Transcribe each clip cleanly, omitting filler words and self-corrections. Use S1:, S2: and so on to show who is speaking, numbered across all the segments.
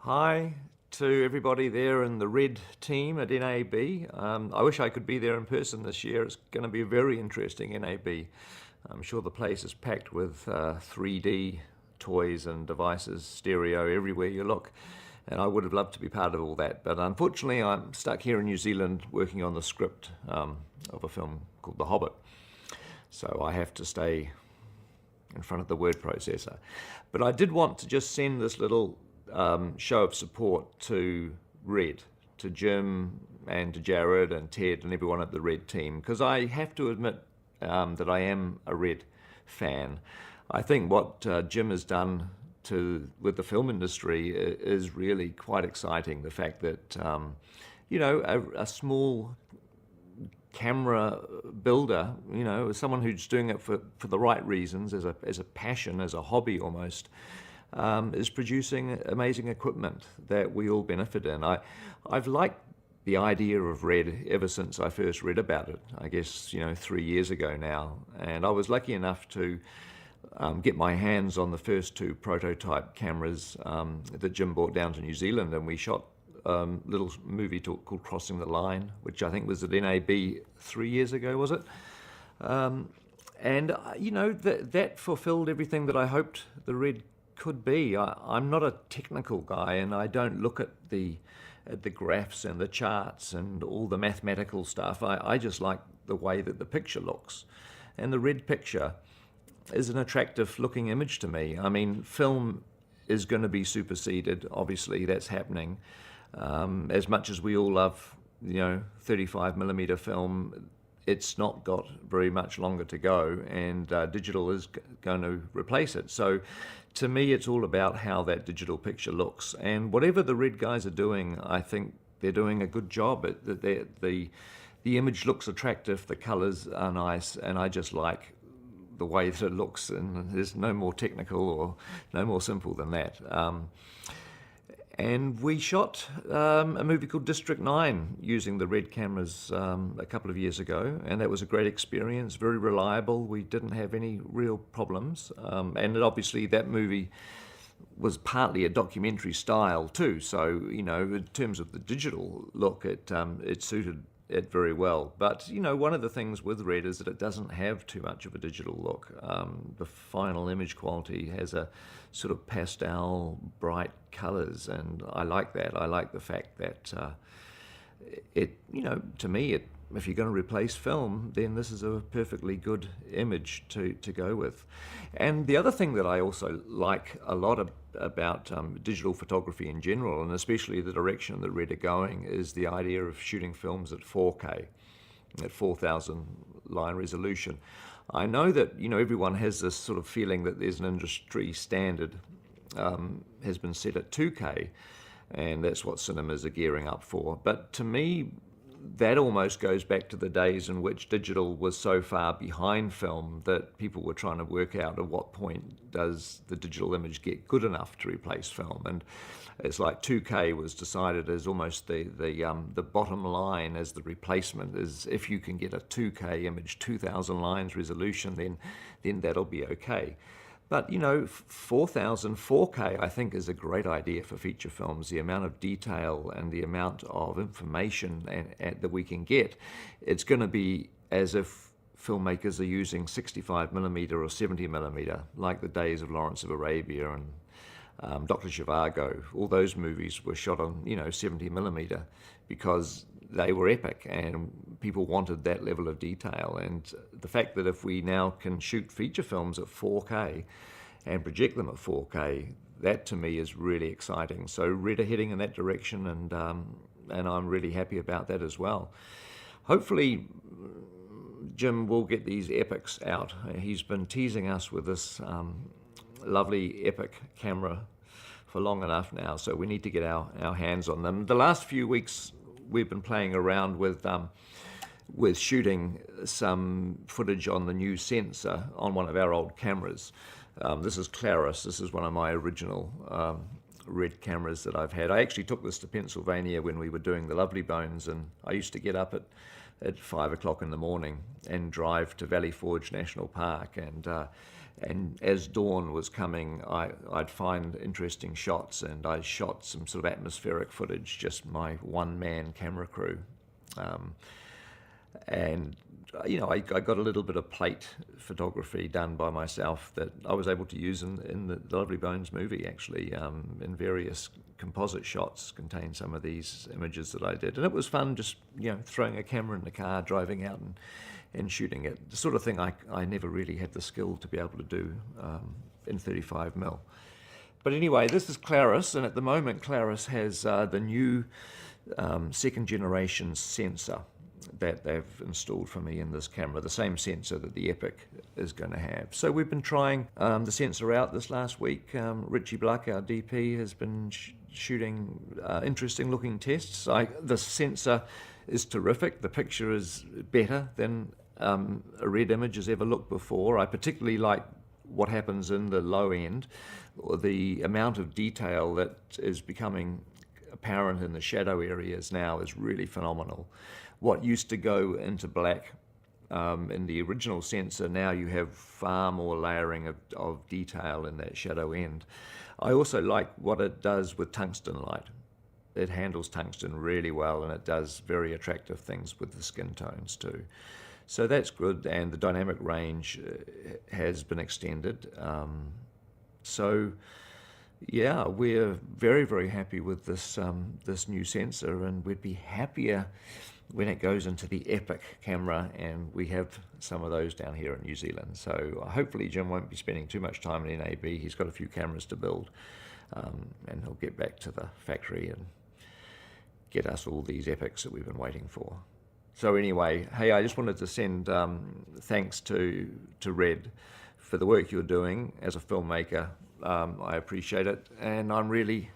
S1: Hi to everybody there in the Red team at NAB. I wish I could be there in person this year. It's going to be a very interesting NAB. I'm sure the place is packed with 3D toys and devices, stereo everywhere you look. And I would have loved to be part of all that. But unfortunately, I'm stuck here in New Zealand working on the script of a film called The Hobbit. So I have to stay in front of the word processor. But I did want to just send this little show of support to Red, to Jim and to Jared and Ted and everyone at the Red team, because I have to admit that I am a Red fan. I think what Jim has done with the film industry is really quite exciting. The fact that, a small camera builder, someone who's doing it for the right reasons, as a passion, as a hobby almost, is producing amazing equipment that we all benefit in. I've liked the idea of Red ever since I first read about it, I guess, 3 years ago now. And I was lucky enough to get my hands on the first two prototype cameras that Jim brought down to New Zealand, and we shot a little movie called Crossing the Line, which I think was at NAB 3 years ago, was it? That fulfilled everything that I hoped the Red could be. I'm not a technical guy, and I don't look at the graphs and the charts and all the mathematical stuff. I just like the way that the picture looks. And the Red picture is an attractive looking image to me. I mean, film is going to be superseded. Obviously, that's happening. As much as we all love, 35mm film, it's not got very much longer to go, and digital is going to replace it. So to me, it's all about how that digital picture looks. And whatever the Red guys are doing, I think they're doing a good job. The image looks attractive, the colors are nice, and I just like the way that it looks, and there's no more technical or no more simple than that. And we shot a movie called District 9 using the Red cameras a couple of years ago, and that was a great experience, very reliable. We didn't have any real problems. And obviously that movie was partly a documentary style too, so, in terms of the digital look, it suited it very well. But, one of the things with Red is that it doesn't have too much of a digital look. The final image quality has a sort of pastel, bright colors, and I like that. I like the fact that to me, if you're going to replace film, then this is a perfectly good image to go with. And the other thing that I also like a lot about digital photography in general, and especially the direction that Red are going, is the idea of shooting films at 4K, at 4,000 line resolution. I know that everyone has this sort of feeling that there's an industry standard has been set at 2K, and that's what cinemas are gearing up for. But to me, that almost goes back to the days in which digital was so far behind film that people were trying to work out at what point does the digital image get good enough to replace film. And it's like 2K was decided as almost the bottom line as the replacement. Is if you can get a 2K image, 2,000 lines resolution, then that'll be okay. But 4,000 4K I think is a great idea for feature films. The amount of detail and the amount of information that we can get, it's going to be as if filmmakers are using 65mm or 70mm, like the days of Lawrence of Arabia and Dr. Zhivago. All those movies were shot on 70mm because they were epic and people wanted that level of detail. And the fact that if we now can shoot feature films at 4K and project them at 4K, that to me is really exciting. So Red are heading in that direction, and I'm really happy about that as well. Hopefully Jim will get these epics out. He's been teasing us with this lovely epic camera for long enough now, so we need to get our hands on them. The last few weeks we've been playing around with shooting some footage on the new sensor on one of our old cameras. This is Claris. This is one of my original Red cameras that I've had. I actually took this to Pennsylvania when we were doing the Lovely Bones, and I used to get up at 5 o'clock in the morning and drive to Valley Forge National Park, and And as dawn was coming, I'd find interesting shots, and I shot some sort of atmospheric footage, just my one-man camera crew. And I got a little bit of plate photography done by myself that I was able to use in the Lovely Bones movie, actually, in various composite shots contain some of these images that I did. And it was fun just, throwing a camera in the car, driving out and shooting it. The sort of thing I never really had the skill to be able to do in 35mm. But anyway, this is Claris, and at the moment Claris has the new second generation sensor that they've installed for me in this camera, the same sensor that the Epic is going to have. So we've been trying the sensor out this last week. Richie Bluck, our DP, has been shooting interesting looking tests. The sensor is terrific. The picture is better than a red image has ever looked before. I particularly like what happens in the low end, or the amount of detail that is becoming apparent in the shadow areas now is really phenomenal. What used to go into black in the original sensor, now you have far more layering of detail in that shadow end. I also like what it does with tungsten light. It handles tungsten really well, and it does very attractive things with the skin tones too. So that's good, and the dynamic range has been extended. So yeah, we're very, very happy with this this new sensor, and we'd be happier when it goes into the Epic camera, and we have some of those down here in New Zealand. So hopefully Jim won't be spending too much time in NAB. He's got a few cameras to build, and he'll get back to the factory and get us all these Epics that we've been waiting for. So anyway, hey, I just wanted to send thanks to Red for the work you're doing as a filmmaker. I appreciate it, and I'm really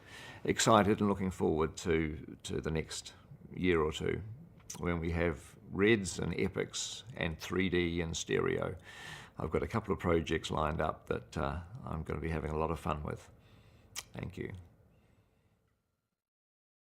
S1: excited and looking forward to the next year or two when we have Reds and Epics and 3D and stereo. I've got a couple of projects lined up that I'm going to be having a lot of fun with. Thank you.